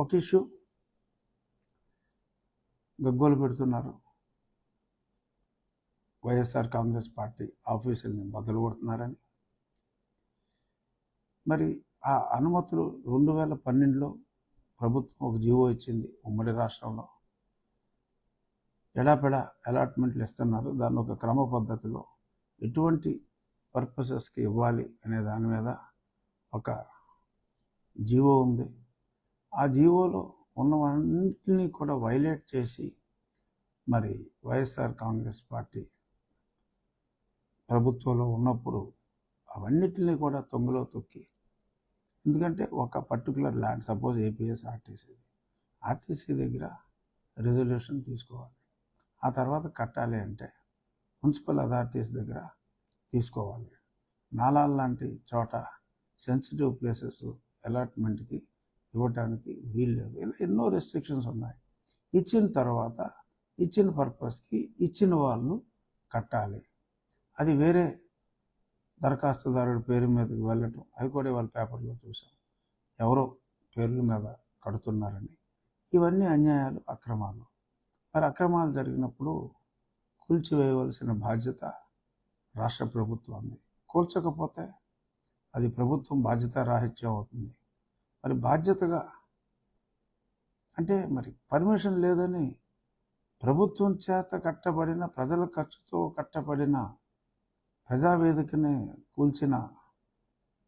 ఒక ఇష్యూ గగ్గోలు పెడుతున్నారు. వైఎస్ఆర్ కాంగ్రెస్ పార్టీ ఆఫీసుల్ని బద్దలు కొడుతున్నారని. మరి ఆ అనుమతులు 2012లో ప్రభుత్వం ఒక జీవో ఇచ్చింది. ఉమ్మడి రాష్ట్రంలో ఎడాపెడా అలాట్మెంట్లు ఇస్తున్నారు. దాన్ని ఒక క్రమ పద్ధతిలో ఎటువంటి పర్పసెస్కి ఇవ్వాలి అనే దాని మీద ఒక జీవో ఉంది. ఆ జీవోలో ఉన్నవన్నింటినీ కూడా వైలేట్ చేసి మరి వైఎస్ఆర్ కాంగ్రెస్ పార్టీ ప్రభుత్వంలో ఉన్నప్పుడు అవన్నిటినీ కూడా తొంగలో తొక్కి, ఎందుకంటే ఒక particular land, suppose APS RTC దగ్గర రిజల్యూషన్ తీసుకోవాలి. ఆ తర్వాత కట్టాలి అంటే మున్సిపల్ అథారిటీస్ దగ్గర తీసుకోవాలి. నాలాల్ లాంటి చోట సెన్సిటివ్ ప్లేసెస్ అలాట్మెంట్కి ఇవ్వటానికి వీల్లేదు. ఇలా ఎన్నో రెస్ట్రిక్షన్స్ ఉన్నాయి. ఇచ్చిన తర్వాత ఇచ్చిన పర్పస్కి ఇచ్చిన వాళ్ళు కట్టాలి. అది వేరే దరఖాస్తుదారుడి పేరు మీదకి వెళ్ళటం, అవి కూడా వాళ్ళ పేపర్లో చూసాం. ఎవరో పేర్ల మీద కడుతున్నారని. ఇవన్నీ అన్యాయాలు, అక్రమాలు. మరి అక్రమాలు జరిగినప్పుడు కూల్చివేయవలసిన బాధ్యత రాష్ట్ర ప్రభుత్వాన్ని. కూల్చకపోతే అది ప్రభుత్వం బాధ్యత రాహిత్యం అవుతుంది. మరి బాధ్యతగా అంటే మరి పర్మిషన్ లేదని ప్రభుత్వం చేత కట్టబడిన, ప్రజల ఖర్చుతో కట్టబడిన ప్రజావేదికని కూల్చిన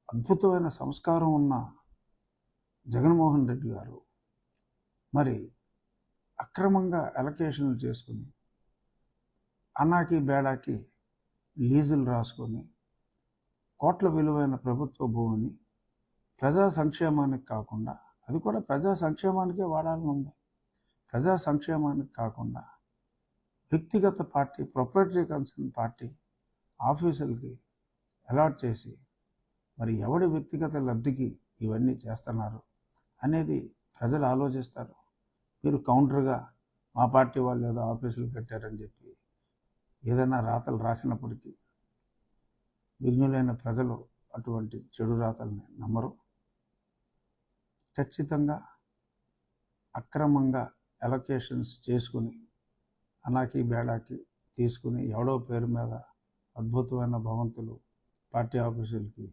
అద్భుతమైన సంస్కారం ఉన్న జగన్మోహన్ రెడ్డి గారు మరి అక్రమంగా అలొకేషన్లు చేసుకుని, అన్నాకి బేడాకి లీజులు రాసుకొని కోట్ల విలువైన ప్రభుత్వ భూమిని ప్రజా సంక్షేమానికి కాకుండా, అది కూడా ప్రజా సంక్షేమానికే వాడాలని ఉంది, ప్రజా సంక్షేమానికి కాకుండా వ్యక్తిగత పార్టీ, ప్రొప్రైటరీ కన్సర్న్ పార్టీ ఆఫీసులకి అలాట్ చేసి మరి ఎవడి వ్యక్తిగత లబ్ధికి ఇవన్నీ చేస్తున్నారు అనేది ప్రజలు ఆలోచిస్తారు. మీరు కౌంటర్గా మా పార్టీ వాళ్ళు ఏదో ఆఫీసులు పెట్టారని చెప్పి ఏదైనా రాతలు రాసినప్పటికీ విఘ్నులైన ప్రజలు అటువంటి చెడు రాతల్ని నమ్మరు. ఖచ్చితంగా అక్రమంగా అలొకేషన్స్ చేసుకుని, అనాకి బేడాకి తీసుకుని ఎవడో పేరు మీద అద్భుతమైన భవంతులు పార్టీ ఆఫీసులకి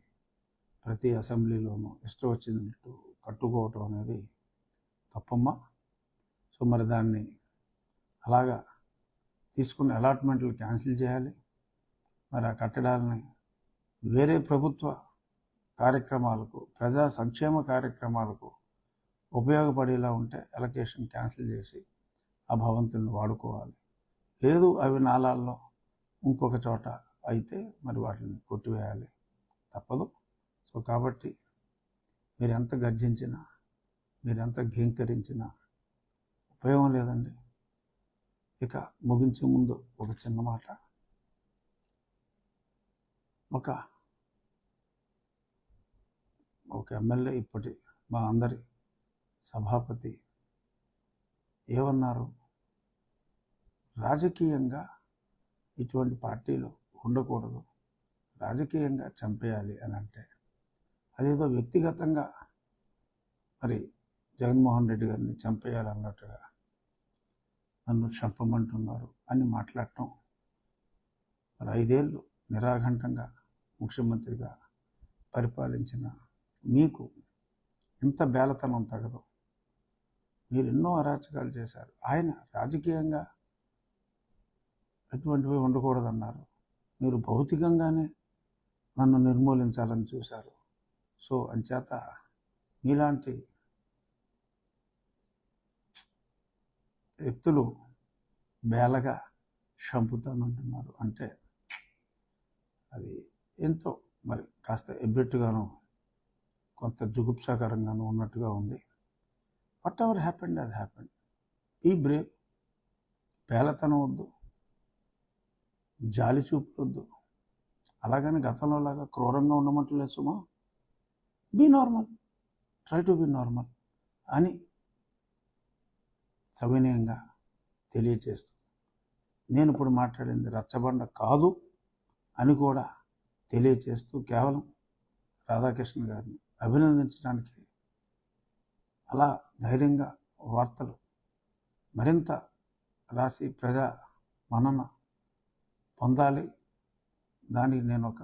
ప్రతి అసెంబ్లీలోనూ ఇష్టం వచ్చినట్టు కట్టుకోవటం అనేది తప్పమ్మా. సో మరి దాన్ని అలాగా తీసుకున్న అలాట్మెంట్లు క్యాన్సిల్ చేయాలి. మరి ఆ కట్టడాలని వేరే ప్రభుత్వ కార్యక్రమాలకు, ప్రజా సంక్షేమ కార్యక్రమాలకు ఉపయోగపడేలా ఉంటే అలొకేషన్ క్యాన్సిల్ చేసి ఆ భవంతులను వాడుకోవాలి. లేదు అవి నాలాల్లో ఇంకొక చోట అయితే మరి వాటిని కొట్టివేయాలి, తప్పదు. సో కాబట్టి మీరు ఎంత గర్జించినా, మీరు ఎంత ఘీంకరించినా ఉపయోగం లేదండి. ఇక ముగించే ముందు ఒక చిన్న మాట. ఒక ఎమ్మెల్యే, ఇప్పటి మా అందరి సభాపతి ఏమన్నారు, రాజకీయంగా ఇటువంటి పార్టీలు ఉండకూడదు, రాజకీయంగా చంపేయాలి అని అంటే అదేదో వ్యక్తిగతంగా మరి జగన్మోహన్ రెడ్డి గారిని చంపేయాలన్నట్టుగా నన్ను చంపమంటున్నారు అని మాట్లాడటం. మరి 5 ఏళ్ళు నిరాఘంటంగా ముఖ్యమంత్రిగా పరిపాలించిన మీకు ఇంత బేలతనం తగదు. మీరు ఎన్నో అరాచకాలు చేశారు. ఆయన రాజకీయంగా ఎటువంటివి ఉండకూడదన్నారు. మీరు భౌతికంగానే నన్ను నిర్మూలించాలని చూశారు. సో అంచేత మీలాంటి వ్యక్తులు బేలగా చంపుతానంటున్నారు అంటే అది ఎంతో మరి కాస్త ఎబ్బెట్టుగాను, కొంత జుగుప్సాకరంగాను ఉన్నట్టుగా ఉంది. Whatever happened has happened. ఈ బ్రేవ్, బేలతనం వద్దు, జాలి చూపొద్దు. అలాగని గతంలో లాగా క్రూరంగా ఉండమంటలేదు సుమా. Be normal, try to be normal అని సవినయంగా తెలియచేస్తూ, నేను ఇప్పుడు మాట్లాడింది రచ్చబండ కాదు అని కూడా తెలియచేస్తూ కేవలం రాధాకృష్ణ గారిని అభినందించడానికి అలా ధైర్యంగా వార్తలు మరింత రాసి ప్రజా మన్నన పొందాలి. దానికి నేను ఒక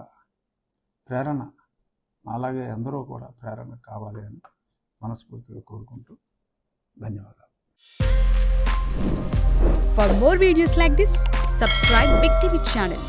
ప్రేరణ, అలాగే అందరూ కూడా ప్రేరణ కావాలి అని మనస్ఫూర్తిగా కోరుకుంటూ ధన్యవాదాలు. For more videos like this, subscribe Big TV channel.